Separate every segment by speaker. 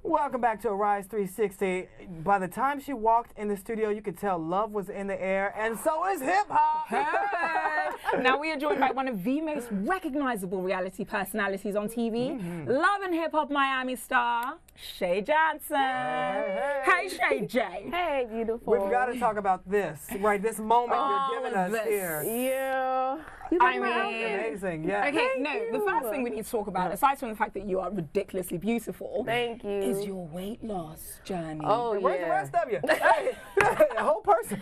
Speaker 1: Welcome back to Arise 360. By the time she walked in the studio, you could tell love was in the air, and so is hip-hop.
Speaker 2: Hey. Now we are joined by one of the most recognizable reality personalities on TV, Love and Hip Hop Miami star, Shay Johnson. Hey, Shay J.
Speaker 3: Hey, beautiful.
Speaker 1: We've got to talk about this, right? This moment you're giving us here.
Speaker 3: Yeah.
Speaker 2: I mean,
Speaker 1: amazing, yeah.
Speaker 2: Okay, no, the first thing we need to talk about, aside from the fact that you are ridiculously beautiful,
Speaker 3: thank you,
Speaker 2: is your weight loss journey.
Speaker 3: Oh,
Speaker 1: where's the rest of you? Hey, a whole person.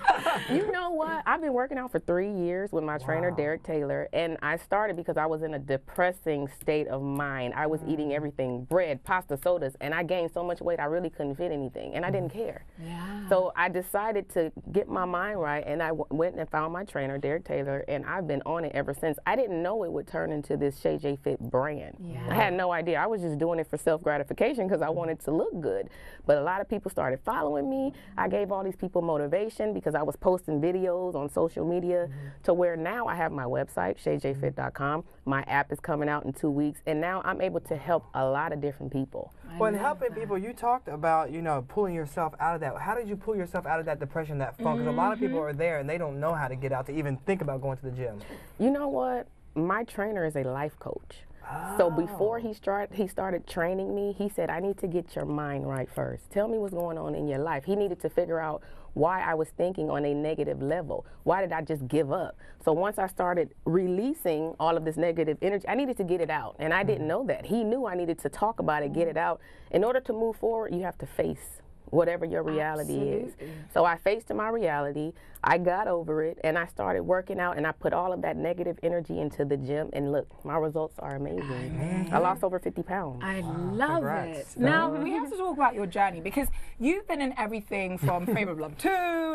Speaker 3: You know what? I've been working out for 3 years with my trainer, Derek Taylor, and I started because I was in a depressing state of mind. I was eating everything, bread, pasta, sodas, and I gained so much weight I really couldn't fit anything, and I didn't care.
Speaker 2: Yeah.
Speaker 3: So I decided to get my mind right, and I went and found my trainer, Derek Taylor, and I've been on it ever since. I didn't know it would turn into this Shay J Fit brand.
Speaker 2: Yeah.
Speaker 3: I had no idea. I was just doing it for self-gratification because I wanted to look good. But a lot of people started following me. I gave all these people motivation because I was posting videos on social media to where now I have my website, shayjfit.com. My app is coming out in 2 weeks, and now I'm able to help a lot of different people.
Speaker 1: When helping people, you talked about, you know, pulling yourself out of that. How did you pull yourself out of that depression, that funk? Because a lot of people are there and they don't know how to get out to even think about going to the gym.
Speaker 3: You know what? My trainer is a life coach. So before he started training me, he said, I need to get your mind right first. Tell me what's going on in your life. He needed to figure out why I was thinking on a negative level. Why did I just give up? So once I started releasing all of this negative energy, I needed to get it out. And I didn't know that. He knew I needed to talk about it, get it out. In order to move forward, you have to face whatever your reality is. So I faced my reality, I got over it, and I started working out, and I put all of that negative energy into the gym, and look, my results are amazing. I lost over 50 pounds.
Speaker 2: I love
Speaker 1: Congrats.
Speaker 2: it. Now, we have to talk about your journey because you've been in everything from Flavor of Love 2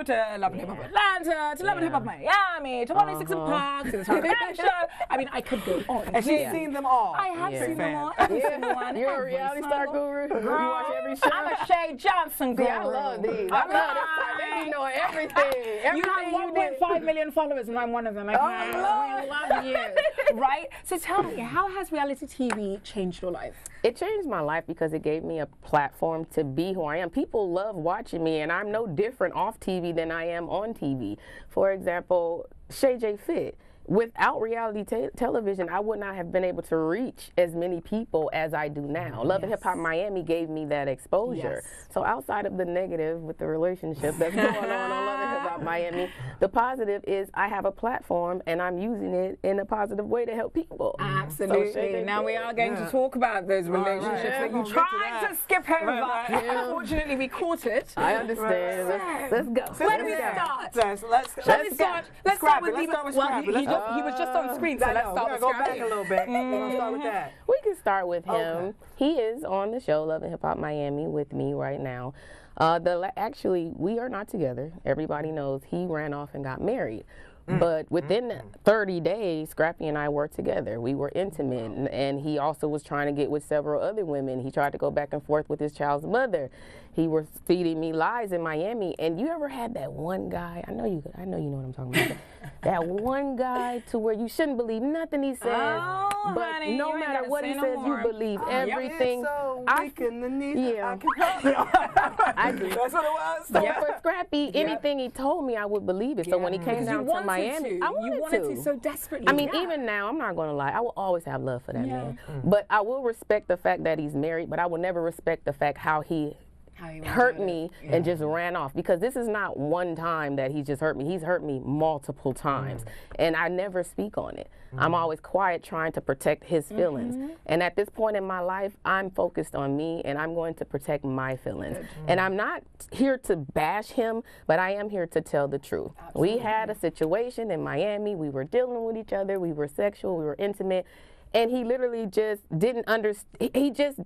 Speaker 2: to Love and Hip Hop Atlanta to Love and Hip Hop Miami to 106 in Park to the Time Show. I mean, I could go on.
Speaker 1: And she's seen them all.
Speaker 2: I have seen them all. Every single one.
Speaker 3: You're a reality star guru? You watch every show?
Speaker 2: I'm a Shay Johnson guru.
Speaker 3: I love these. I love this. They be knowing everything.
Speaker 2: You have 1.5 million followers and I'm one of them. Okay? We love you. Right? So tell me, how has reality TV changed your life?
Speaker 3: It changed my life because it gave me a platform to be who I am. People love watching me, and I'm no different off TV than I am on TV. For example, Shay J Fit. Without reality television, I would not have been able to reach as many people as I do now. Love and Hip Hop Miami gave me that exposure. So outside of the negative with the relationship that's going on Love and Hip Hop Miami, the positive is I have a platform and I'm using it in a positive way to help people.
Speaker 2: Absolutely. So now we are going to talk about those relationships that you tried to skip over. Unfortunately, we caught it.
Speaker 3: I understand. Let's go.
Speaker 2: Where do we start?
Speaker 1: Let's
Speaker 2: start with
Speaker 1: Scrappy.
Speaker 2: He was just on screen, so let's start with
Speaker 1: Go back a little bit. We're going to start with that.
Speaker 3: We can start with him. He is on the show Love and Hip Hop Miami with me right now. Actually, we are not together. Everybody knows he ran off and got married. But within 30 days, Scrappy and I were together. We were intimate, and he also was trying to get with several other women. He tried to go back and forth with his child's mother. He was feeding me lies in Miami. And you ever had that one guy? I know you know what I'm talking about. That one guy to where you shouldn't believe nothing he says, but
Speaker 2: honey,
Speaker 3: no matter what he says, you believe everything.
Speaker 1: So weak in the knees.
Speaker 3: Yeah.
Speaker 1: I do. That's what it was.
Speaker 3: So for Scrappy, anything he told me, I would believe it. So when he came down to Miami, I wanted
Speaker 2: to so desperately.
Speaker 3: I mean, even now, I'm not going to lie. I will always have love for that man. But I will respect the fact that he's married, but I will never respect the fact how he hurt me and just ran off, because this is not one time that he just hurt me. He's hurt me multiple times, and I never speak on it. I'm always quiet, trying to protect his feelings. And at this point in my life, I'm focused on me, and I'm going to protect my feelings. And I'm not here to bash him, but I am here to tell the truth. We had a situation in Miami. We were dealing with each other. We were sexual. We were intimate. And he literally just didn't understand. He just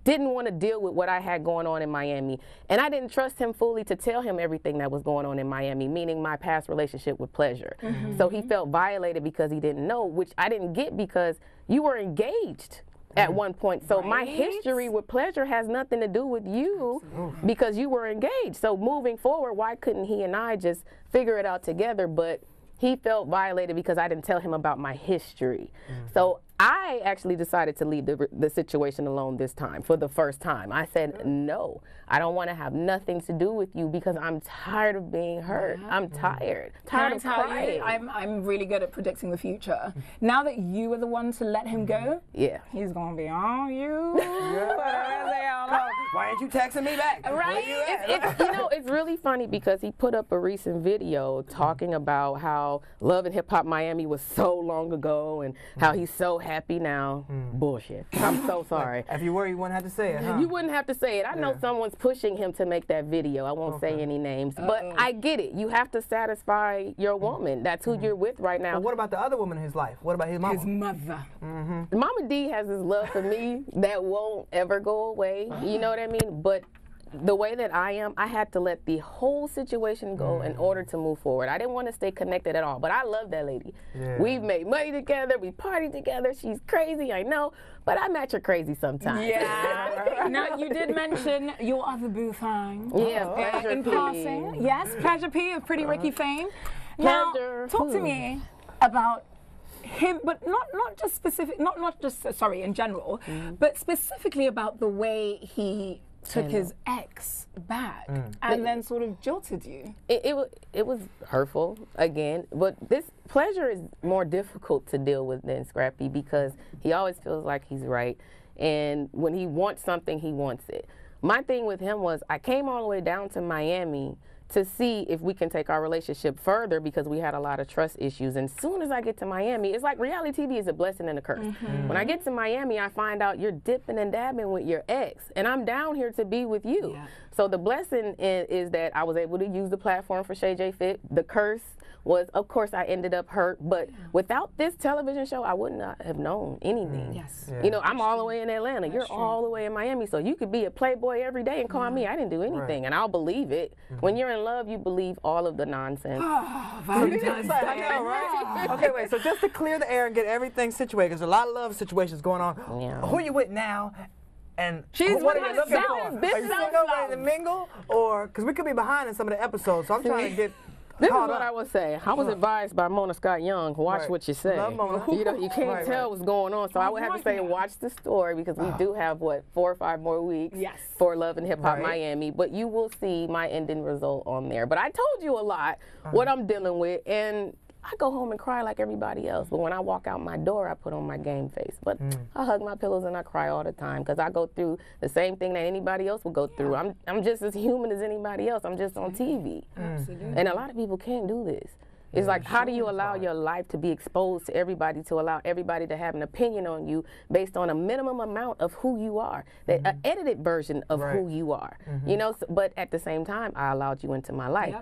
Speaker 3: didn't want to deal with what I had going on in Miami. And I didn't trust him fully to tell him everything that was going on in Miami, meaning my past relationship with Pleasure. So he felt violated because he didn't know, which I didn't get because you were engaged at one point. So my history with Pleasure has nothing to do with you because you were engaged. So moving forward, why couldn't he and I just figure it out together? But he felt violated because I didn't tell him about my history. So I actually decided to leave the situation alone this time, for the first time. I said, no, I don't want to have nothing to do with you because I'm tired of being hurt. I'm tired of crying.
Speaker 2: I'm really good at predicting the future. Now that you were the one to let him go, he's going to be on you.
Speaker 1: Why ain't you texting me back?
Speaker 2: Right?
Speaker 3: It's really funny because he put up a recent video talking about how Love and Hip Hop Miami was so long ago and how he's so happy now. Bullshit. I'm so sorry.
Speaker 1: If you were, you wouldn't have to say it, huh?
Speaker 3: You wouldn't have to say it. I know someone's pushing him to make that video. I won't say any names, but I get it. You have to satisfy your woman. That's who you're with right now.
Speaker 1: But what about the other woman in his life? What about his mama?
Speaker 2: His mother.
Speaker 3: Mama D has this love for me that won't ever go away. You know what I mean? But the way that I am, I had to let the whole situation go in order to move forward. I didn't want to stay connected at all, but I love that lady. We've made money together, we partied together. She's crazy, I know, but I match her crazy sometimes.
Speaker 2: Yeah. Now, you did mention your other boo thing.
Speaker 3: Yeah, Pleasure
Speaker 2: in
Speaker 3: P.
Speaker 2: passing. Yes, Pleasure P of Pretty Ricky fame. Now, talk to me about him, but not just specific, not just sorry, in general, but specifically about the way he took his ex back and then sort of jilted you.
Speaker 3: It was hurtful again, but this Pleasure is more difficult to deal with than Scrappy because he always feels like he's right, and when he wants something, he wants it. My thing with him was I came all the way down to Miami to see if we can take our relationship further because we had a lot of trust issues. And as soon as I get to Miami, it's like reality TV is a blessing and a curse. When I get to Miami, I find out you're dipping and dabbing with your ex, and I'm down here to be with you. So the blessing is that I was able to use the platform for Shay J Fit. The curse was, of course, I ended up hurt, but without this television show, I would not have known anything. You know, I'm all the way in Atlanta. You're all the way in Miami, so you could be a playboy every day and call me. I didn't do anything, and I'll believe it. When you're in love, you believe all of the nonsense.
Speaker 2: Valentine's Day.
Speaker 1: I know, right? Okay, wait, so just to clear the air and get everything situated, because there's a lot of love situations going on. Who are you with now? And what are you looking for? Are you single, ready to mingle? Or, because we could be behind in some of the episodes, so I'm trying to get
Speaker 3: This is what I would say. I was advised by Mona Scott Young, watch what you say. You know, you can't tell what's going on. So I would have to say, watch the story because we do have, 4 or 5 more weeks for Love and Hip Hop Miami. But you will see my ending result on there. But I told you a lot what I'm dealing with. And I go home and cry like everybody else. But when I walk out my door, I put on my game face. But I hug my pillows and I cry all the time because I go through the same thing that anybody else will go through. I'm just as human as anybody else. I'm just on TV. And a lot of people can't do this. It's like, how do you allow your life to be exposed to everybody, to allow everybody to have an opinion on you based on a minimum amount of who you are, an edited version of who you are, you know? So, but at the same time, I allowed you into my life.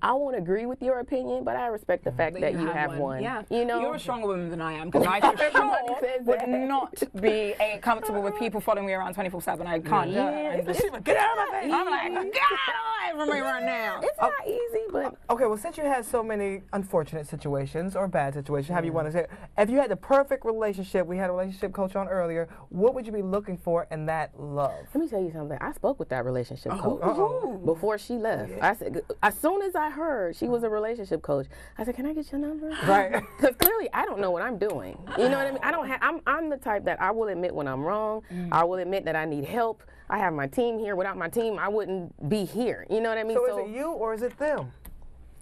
Speaker 3: I won't agree with your opinion, but I respect the fact that you have one.
Speaker 2: Yeah.
Speaker 3: You know?
Speaker 2: You're a stronger woman than I am because I for sure would not be comfortable with people following me around 24/7. I can't do it. Get out of my face. I'm like, get away from me right now.
Speaker 3: It's not easy, but...
Speaker 1: Okay, well, since you had so many unfortunate situations or bad situations, however you want to say it, if you had the perfect relationship, we had a relationship coach on earlier, what would you be looking for in that love?
Speaker 3: Let me tell you something. I spoke with that relationship coach before she left. I said, as soon as I heard she was a relationship coach, I said, can I get your number?
Speaker 1: Right.
Speaker 3: Because clearly I don't know what I'm doing. You know what I mean? I don't have, I'm the type that I will admit when I'm wrong. I will admit that I need help. I have my team here. Without my team, I wouldn't be here. You know what I mean?
Speaker 1: So is it you or is it them?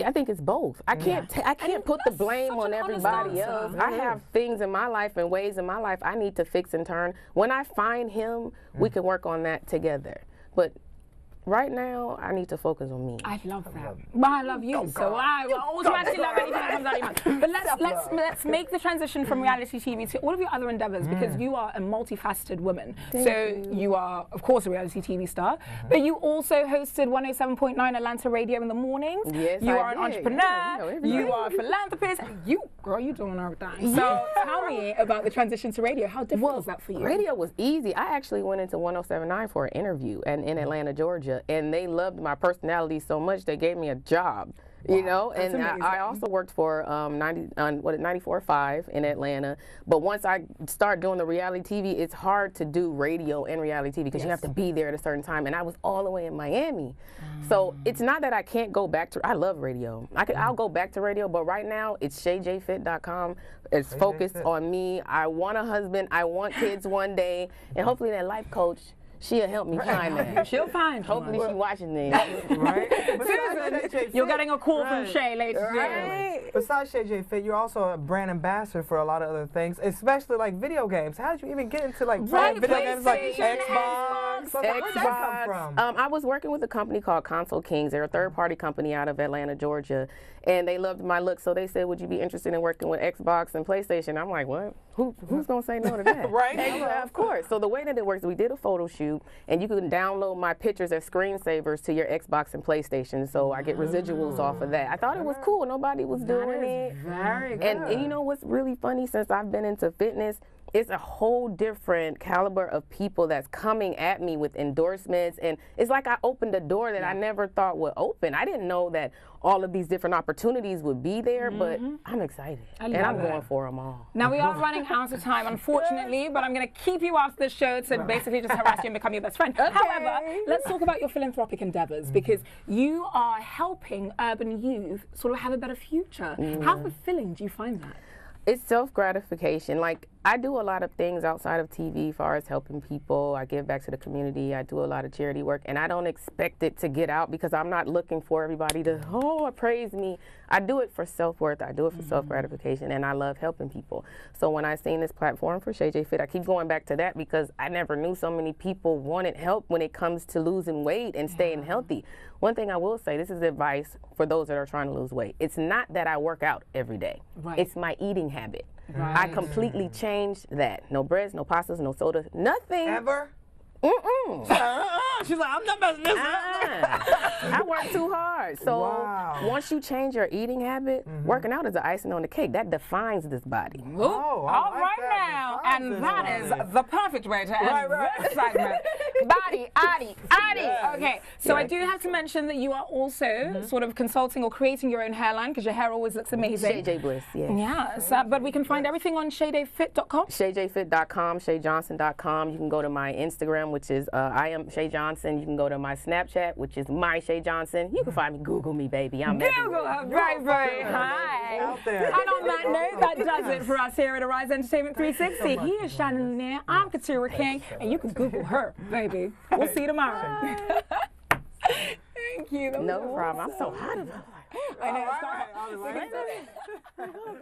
Speaker 3: I think it's both. I can't put the blame on everybody else. I have things in my life and ways in my life I need to fix and turn. When I find him, we can work on that together. But right now, I need to focus on me.
Speaker 2: I love that. Well, I love you, so I will automatically love anything that comes out of your mouth. But let's make the transition from reality TV to all of your other endeavors because you are a multifaceted woman. You are, of course, a reality TV star, but you also hosted 107.9 Atlanta Radio in the mornings.
Speaker 3: Yes,
Speaker 2: you are an entrepreneur. You are a philanthropist. Girl, you doing everything. So tell me about the transition to radio. How difficult was that for you?
Speaker 3: Radio was easy. I actually went into 107.9 for an interview in Atlanta, Georgia. And they loved my personality so much they gave me a job. You know, and I also worked for 94.5 in Atlanta. But once I start doing the reality TV, it's hard to do radio and reality TV because you have to be there at a certain time. And I was all the way in Miami. So it's not that I can't go back to, I love radio. I'll go back to radio, but right now it's ShayJFit.com. It's focused on me. I want a husband. I want kids one day. And hopefully that life coach, she'll help me find that.
Speaker 2: She'll find.
Speaker 3: Hopefully she's watching this.
Speaker 1: Right?
Speaker 2: Susan, you're getting a call from Shay later today.
Speaker 1: Besides Shay J Fit, you're also a brand ambassador for a lot of other things, especially like video games. How did you even get into like video games like Xbox? Where did that come from?
Speaker 3: I was working with a company called Console Kings. They're a third-party company out of Atlanta, Georgia, and they loved my look. So they said, "Would you be interested in working with Xbox and PlayStation?" I'm like, "What? Who's gonna say no to that?"
Speaker 1: Right?
Speaker 3: Yeah, of course. So the way that it works, we did a photo shoot, and you can download my pictures as screensavers to your Xbox and PlayStation. So I get residuals off of that. I thought it was cool. Nobody was doing it.
Speaker 2: Very good.
Speaker 3: And you know what's really funny? Since I've been into fitness, it's a whole different caliber of people that's coming at me with endorsements, and it's like I opened a door that I never thought would open. I didn't know that all of these different opportunities would be there, but I'm excited, and I'm going for them all.
Speaker 2: Now, we are running out of time, unfortunately, but I'm going to keep you after the show to basically just harass you and become your best friend. Okay. However, let's talk about your philanthropic endeavors, because you are helping urban youth sort of have a better future. How fulfilling do you find that?
Speaker 3: It's self-gratification. Like, I do a lot of things outside of TV as far as helping people. I give back to the community. I do a lot of charity work, and I don't expect it to get out because I'm not looking for everybody to, praise me. I do it for self-worth. I do it for self-gratification, and I love helping people. So when I seen this platform for Shay J Fit, I keep going back to that because I never knew so many people wanted help when it comes to losing weight and staying healthy. One thing I will say, this is advice for those that are trying to lose weight. It's not that I work out every day. It's my eating habit. I completely changed that. No breads, no pastas, no sodas, nothing.
Speaker 1: Ever? She's like, I'm not messing this up.
Speaker 3: I work too hard. So once you change your eating habit, working out is the icing on the cake. That defines this body.
Speaker 2: All right now. And that is the perfect way to end this segment. Body, addy. Okay, so I do have to mention that you are also sort of consulting or creating your own hairline because your hair always looks amazing.
Speaker 3: Shay J Bliss, yes.
Speaker 2: Yes, but we can find everything on ShayJFit.com.
Speaker 3: ShayJFit.com, ShayJohnson.com. You can go to my Instagram, which is I am Shay Johnson. You can go to my Snapchat, which is my Shay Johnson. You can find me. Google me, baby. I'm
Speaker 2: Google her. Very hi. And on that note, that does it for us here at Arise Entertainment 360. He is Shannon Lanier. I'm Katura King, and you can Google her, baby. We'll see you tomorrow. Thank you.
Speaker 3: No problem. I'm so hot.
Speaker 2: I know.